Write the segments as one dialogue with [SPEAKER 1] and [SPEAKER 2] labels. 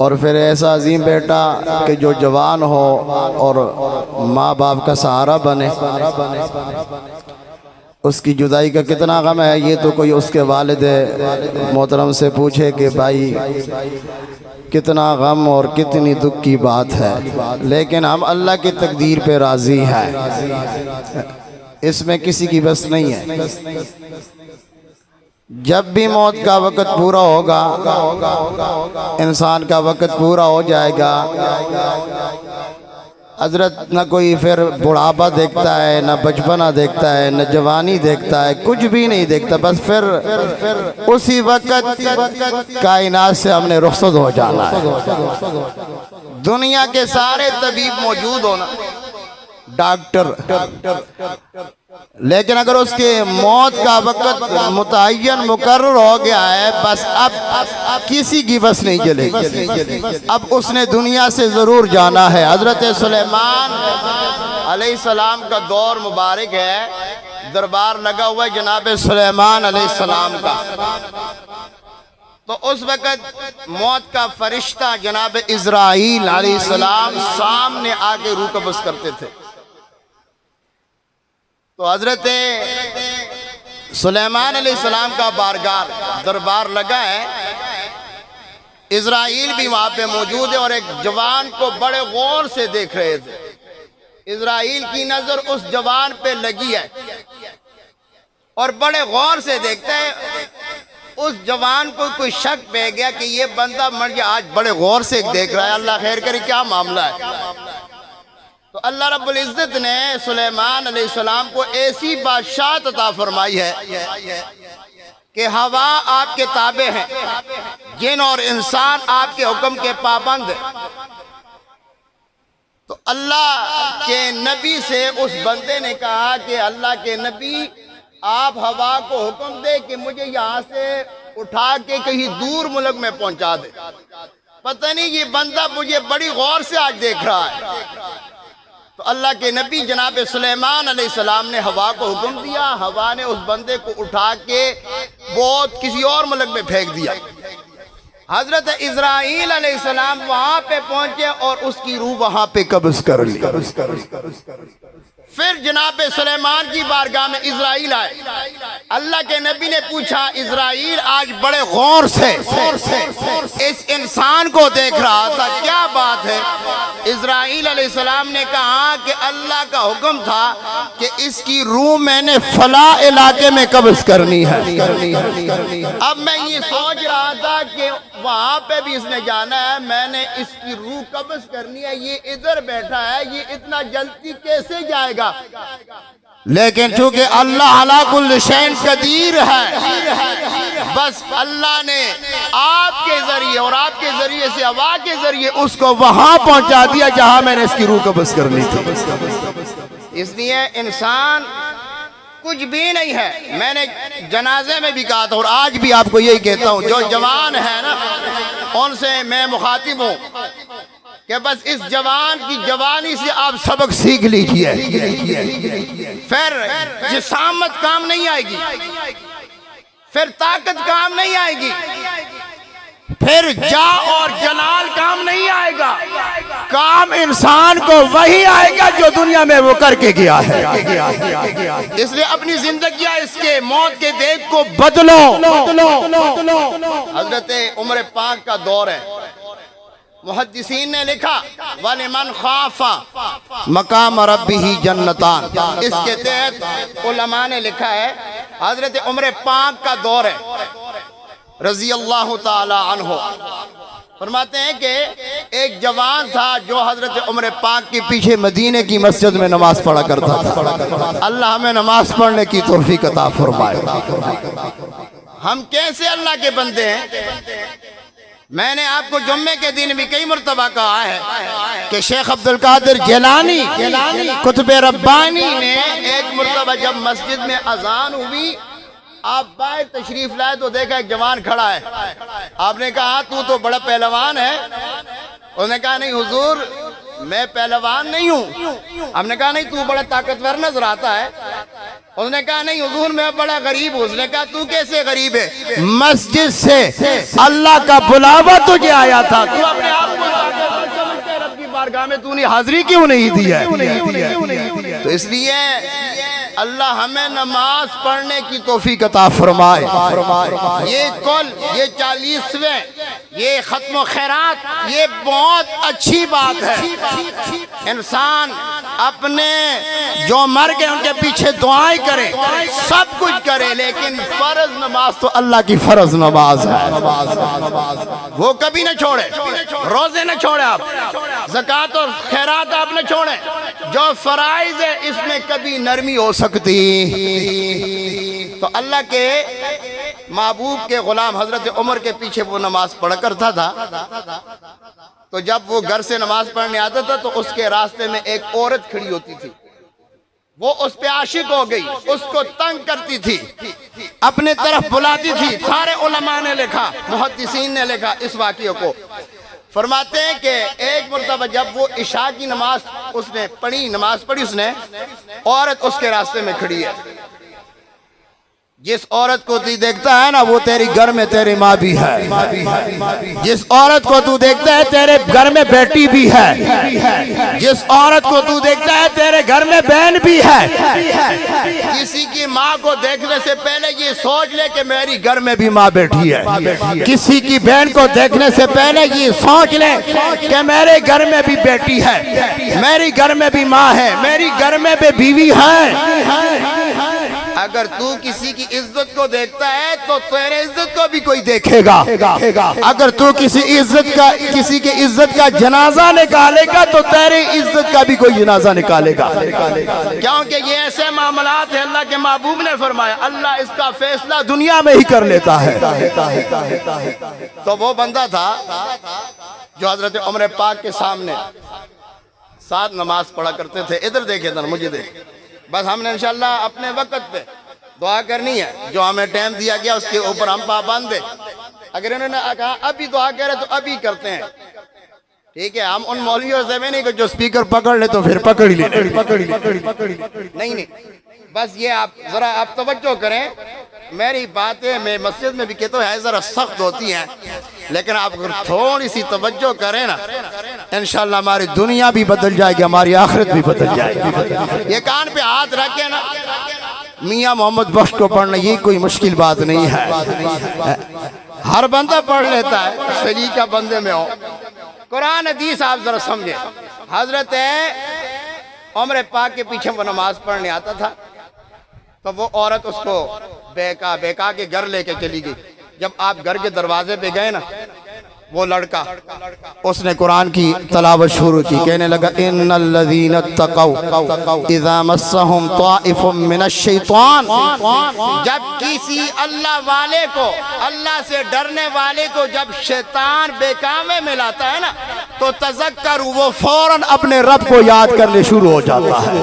[SPEAKER 1] اور پھر ایسا عظیم بیٹا کہ جو جوان ہو اور ماں باپ کا سہارا بنے، اس کی جدائی کا کتنا غم ہے یہ تو کوئی اس کے والد محترم سے پوچھے کہ بھائی کتنا غم اور کتنی دکھ کی بات ہے، لیکن ہم اللہ کی تقدیر پہ راضی ہیں، اس میں کسی کی بس نہیں ہے۔ جب بھی موت کا وقت پورا ہوگا، انسان کا وقت پورا ہو جائے گا، حضرت نہ کوئی پھر بڑھاپا دیکھتا ہے، نہ بچپنا دیکھتا ہے، نہ جوانی دیکھتا ہے، کچھ بھی نہیں دیکھتا، بس پھر اسی وقت کائنات سے ہم نے رخصت ہو جانا ہے۔ دنیا کے سارے طبیب موجود ہونا، ڈاکٹر، لیکن اگر اس کے موت کا وقت متعین مقرر ہو گیا ہے، بس اب کسی کی بس نہیں چلے گی، اب اس نے دنیا سے ضرور جانا ہے۔ حضرت سلیمان علیہ السلام کا دور مبارک ہے، دربار لگا ہوا ہے جناب سلیمان علیہ السلام کا، تو اس وقت موت کا فرشتہ جناب عزرائیل علیہ السلام سامنے آگے روح قبض کرتے تھے۔ تو حضرت سلیمان علیہ السلام کا بارگاہ دربار لگا ہے، عزرائیل بھی وہاں پہ موجود ہے اور ایک جوان کو بڑے غور سے دیکھ رہے تھے۔ عزرائیل کی نظر اس جوان پہ لگی ہے اور بڑے غور سے دیکھتا ہے۔ اس جوان کو کوئی شک پہ گیا کہ یہ بندہ مر گیا، آج بڑے غور سے دیکھ رہا ہے، اللہ خیر کرے کیا معاملہ ہے۔ تو اللہ رب العزت نے سلیمان علیہ السلام کو ایسی بادشاہت عطا فرمائی ہے کہ ہوا آپ کے تابع ہیں، جن اور انسان آپ کے حکم کے پابند ہیں۔ تو اللہ کے نبی سے اس بندے نے کہا کہ اللہ کے نبی آپ ہوا کو حکم دے کہ مجھے یہاں سے اٹھا کے کہیں دور ملک میں پہنچا دے، پتہ نہیں یہ بندہ مجھے بڑی غور سے آج دیکھ رہا ہے۔ تو اللہ کے نبی جناب سلیمان علیہ السلام نے ہوا کو حکم دیا، ہوا نے اس بندے کو اٹھا کے بہت کسی اور ملک میں پھینک دیا۔ حضرت عزرائیل علیہ السلام وہاں پہ پہنچے اور اس کی روح وہاں پہ قبض کر لی۔ پھر جناب سلیمان کی بارگاہ میں عزرائیل آئے، اللہ کے نبی نے پوچھا عزرائیل آج بڑے غور سے اس انسان کو دیکھ رہا تھا، کیا بات ہے؟ عزرائیل علیہ السلام نے کہا کہ اللہ کا حکم تھا کہ اس کی روح میں نے فلاں علاقے میں قبض کرنی ہے۔ اب میں یہ سوچ رہا تھا کہ وہاں پہ بھی اس نے جانا ہے، میں نے اس کی روح قبض کرنی ہے، یہ ادھر بیٹھا ہے، یہ اتنا جلدی کیسے جائے گا؟ لیکن چونکہ اللہ علی کل شیء قدیر ہے، بس اللہ نے آپ کے ذریعے اور آپ کے ذریعے سے ہوا کے ذریعے اس کو وہاں پہنچا دیا جہاں میں نے اس کی روح قبض کرنی تھی۔ اس لیے انسان کچھ بھی نہیں ہے۔ میں نے جنازے میں بھی کہا تھا اور آج بھی آپ کو یہی کہتا ہوں، جو جوان ہے نا ان سے میں مخاطب ہوں کہ بس اس جوان کی جوانی سے آپ سبق سیکھ لیجئے۔ پھر جسامت کام نہیں آئے گی، پھر طاقت کام نہیں آئے گی، پھر جاہ اور جلال کام نہیں آئے گا، کام انسان کو وہی آئے گا جو دنیا میں وہ کر کے گیا ہے۔ اس لیے اپنی زندگی اس کے موت کے دیکھ کو بدلو۔ حضرت عمر پاک کا دور ہے، محدثین نے لکھا وَلِمَنْ خَافَ مَقَامَ رَبِّهِ جَنَّتَانِ، اس کے تحت علماء نے لکھا ہے حضرت عمر پاک کا دور ہے رضی اللہ تعالی عنہ، فرماتے ہیں کہ ایک جوان تھا جو حضرت عمر پاک کے پیچھے مدینے کی مسجد میں نماز پڑھا کرتا تھا۔ اللہ ہمیں نماز پڑھنے کی توفیق عطا فرمائے۔ ہم کیسے اللہ کے بندے ہیں؟ میں نے آپ کو جمعے کے دن بھی کئی مرتبہ کہا ہے کہ شیخ عبدالقادر جیلانی قطب ربانی نے ایک مرتبہ جب مسجد میں اذان ہوئی، آپ باہر تشریف لائے تو دیکھا ایک جوان کھڑا ہے۔ آپ نے کہا تو بڑا پہلوان ہے؟ انہوں نے کہا نہیں حضور میں پہلوان نہیں ہوں۔ ہم نے کہا نہیں تو بڑا طاقتور نظر آتا ہے۔ انہوں نے کہا نہیں حضور میں بڑا غریب ہوں۔ اس نے کہا تو کیسے غریب ہے؟ مسجد سے اللہ کا بلاوا تجھے آیا تھا، تو اپنے بارگاہ میں تو نے حاضری کیوں نہیں دی ہے؟ تو اس لیے اللہ ہمیں نماز پڑھنے کی توفیق عطا فرمائے۔ یہ کل یہ 40ویں یہ ختم و خیرات یہ بہت اچھی بات ہے۔ انسان اپنے جو مر گئے ان کے پیچھے دعائیں کرے، سب کچھ کرے، لیکن فرض نماز تو اللہ کی فرض نماز ہے، وہ کبھی نہ چھوڑے۔ روزے نہ چھوڑے آپ، زکوٰۃ اور خیرات آپ نہ چھوڑیں، جو فرائض ہے اس میں کبھی نرمی ہو سکتی۔ تو اللہ کے محبوب کے غلام حضرت عمر کے پیچھے وہ نماز پڑھا کرتا تھا، تو جب وہ گھر سے نماز پڑھنے آتا تھا تو اس کے راستے میں ایک عورت کھڑی ہوتی تھی، وہ اس پہ عاشق ہو گئی، اس کو تنگ کرتی تھی، اپنے طرف بلاتی تھی۔ سارے علماء نے لکھا، محدثین نے لکھا اس واقعے کو، فرماتے ہیں کہ ایک مرتبہ جب وہ عشاء کی نماز اس نے پڑھی، اس نے عورت اس کے راستے میں کھڑی ہے۔ جس عورت کو تو دیکھتا ہے نا وہ تیری گھر میں تیری ماں بھی ہے، جس عورت کو تو دیکھتا ہے تیرے گھر میں بیٹی بھی ہے، جس عورت کو تو دیکھتا ہے تیرے گھر میں بہن بھی ہے۔ کسی کی ماں کو دیکھنے سے پہلے یہ سوچ لے کہ میری گھر میں بھی ماں بیٹھی ہے، کسی کی بہن کو دیکھنے سے پہلے یہ سوچ لے کہ میرے گھر میں بھی بیٹی ہے، میری گھر میں بھی ماں ہے، میری گھر میں بھی بیوی ہے۔ اگر تو کسی کی عزت کو دیکھتا ہے تو تیرے عزت کو بھی کوئی دیکھے گا، اگر تو کسی کے عزت کا جنازہ نکالے گا تو تیرے عزت کا بھی کوئی جنازہ نکالے گا، کیونکہ یہ ایسے معاملات ہیں اللہ کے محبوب نے فرمایا اللہ اس کا فیصلہ دنیا میں ہی کر لیتا ہے۔ تو وہ بندہ تھا جو حضرت عمر پاک کے سامنے ساتھ نماز پڑھا کرتے تھے۔ ادھر دیکھیں ذرا، مجھے دیکھ، بس ہم نے انشاءاللہ اپنے وقت پہ دعا کرنی ہے، جو ہمیں ٹائم دیا گیا اس کے اوپر ہم پابند ہیں۔ اگر انہوں نے کہا ابھی دعا کرے تو ابھی کرتے ہیں، ٹھیک ہے؟ ہم ان مولویوں سے نہیں کہ جو سپیکر پکڑ لے تو پھر پکڑ لے، نہیں، بس یہ آپ توجہ کریں۔ میری باتیں میں مسجد میں بھی کہتا ہوں ذرا سخت ہوتی ہیں، لیکن آپ اگر تھوڑی سی توجہ کریں نا انشاءاللہ ہماری دنیا بھی بدل جائے گی، ہماری آخرت بھی بدل جائے گی۔ یہ کان پہ ہاتھ رکھے نا، میاں محمد بخش کو پڑھنا یہ کوئی مشکل بات نہیں ہے، ہر بندہ پڑھ لیتا ہے، سلیقہ بندے میں ہو۔ قرآن حدیث آپ ذرا سمجھیں۔ حضرت عمر پاک کے پیچھے وہ نماز پڑھنے آتا تھا تو وہ عورت اس کو بیکا کے گھر لے کے چلی گئی۔ جب آپ گھر کے دروازے پہ گئے نا، وہ لڑکا اس نے قرآن کی تلاوت شروع کی، کہنے لگا ان الذین اتقوا اذا مسهم طائف من الشیطان۔ جب کسی اللہ والے کو، اللہ سے ڈرنے والے کو جب شیطان بیکامے میں لاتا ہے نا تو تذکر وہ فوراً اپنے رب کو یاد کرنے شروع ہو جاتا ہے۔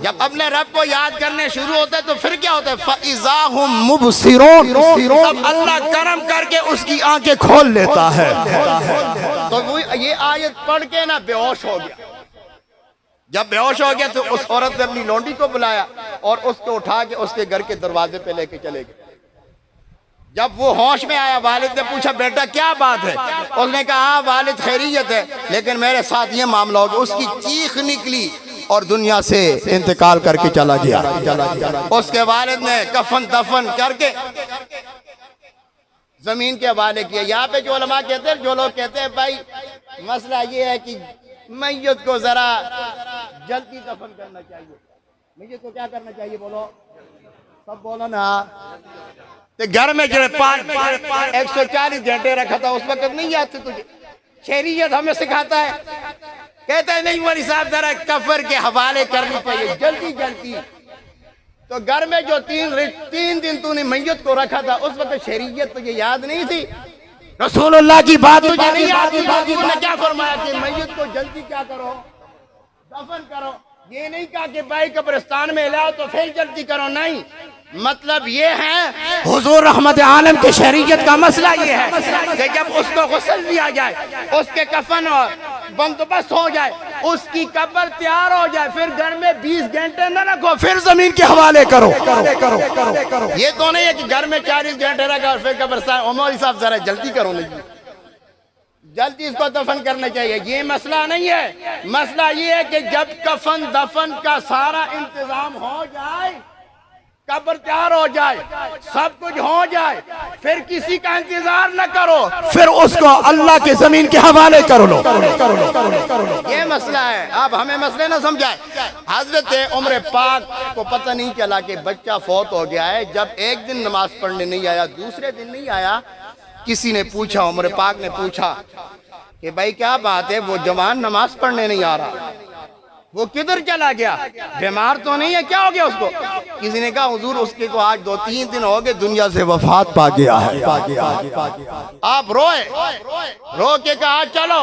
[SPEAKER 1] جب اپنے رب کو یاد کرنے شروع ہوتا ہے تو پھر کیا ہوتا ہے؟ فَإِذَا هُمْ مُبْصِرُونَ، اب اللہ کرم کر کے اس کی آنکھیں کھول لیتا ہے۔ تو وہ یہ آیت پڑھ کے نا بے ہوش ہو گیا۔ جب بے ہوش ہو گیا تو اس عورت نے اپنی لونڈی کو بلایا اور اس کو اٹھا کے اس کے گھر کے دروازے پہ لے کے چلے گئے۔ جب وہ ہوش میں آیا والد نے پوچھا بیٹا کیا بات ہے؟ اس نے کہا ہاں والد خیریت ہے، لیکن میرے ساتھ یہ معاملہ ہو گیا۔ اس کی چیخ نکلی اور دنیا سے انتقال کر کے چلا گیا۔ اس کے والد نے کفن دفن کر کے زمین کے حوالے کیا۔ یہاں پہ جو علماء کہتے ہیں، جو لوگ کہتے ہیں بھائی مسئلہ یہ ہے کہ میت کو ذرا جلدی دفن کرنا چاہیے۔ میت کو کیا کرنا چاہیے؟ بولو، سب بولو نا۔ گھر میں جو 140 گھنٹے رکھا تھا اس وقت نہیں یاد تھے تجھے؟ شہریت ہمیں سکھاتا ہے، کہتا ہے نہیں مولی صاحب ذرا کفر کے حوالے کرنی چاہیے جلدی جلدی۔ تو گھر میں جو 3 دن تو نے میت کو رکھا تھا اس وقت شہریت تجھے یاد نہیں تھی؟ رسول اللہ کی بات تجھے نہیں یاد تھی؟ حضور نے کیا فرمایا کہ میت کو جلدی کیا کرو؟ دفن کرو۔ یہ نہیں کہا کہ بھائی قبرستان میں لاؤ تو پھر جلدی کرو، نہیں۔ مطلب یہ ہے حضور رحمت عالم کے شریعت کا مسئلہ یہ ہے کہ جب اس کو غسل دیا جائے، اس کے کفن اور بندوبست ہو جائے، اس کی قبر تیار ہو جائے، پھر گھر میں 20 گھنٹے نہ رکھو، پھر زمین کے حوالے کرو۔ یہ تو نہیں ہے کہ گھر میں 40 گھنٹے رکھا اور پھر قبرستان۔ عمر صاحب ذرا جلدی کرو، نہیں جلدی اس کو دفن کرنا چاہیے. یہ مسئلہ نہیں ہے. مسئلہ یہ ہے کہ جب کفن دفن کا سارا انتظام ہو جائے, قبر تیار ہو جائے, سب کچھ ہو جائے, پھر کسی کا انتظار نہ کرو,
[SPEAKER 2] پھر اس کو اللہ کے زمین کے حوالے کر لو.
[SPEAKER 1] یہ مسئلہ ہے. آپ ہمیں مسئلے نہ سمجھائیں. حضرت عمر پاک کو پتہ نہیں چلا کہ بچہ فوت ہو گیا ہے. جب ایک دن نماز پڑھنے نہیں آیا, دوسرے دن نہیں آیا, کسی نے پوچھا, عمر پاک نے پوچھا کہ بھائی کیا بات ہے, وہ جوان نماز پڑھنے نہیں آ رہا, وہ کدھر چلا گیا, بیمار تو نہیں ہے, کیا ہو گیا اس کو؟ کسی نے کہا حضور اس کے تو آج 2-3 دن ہو گئے دنیا سے وفات پا گیا ہے. آپ روئے, رو کے کہا چلو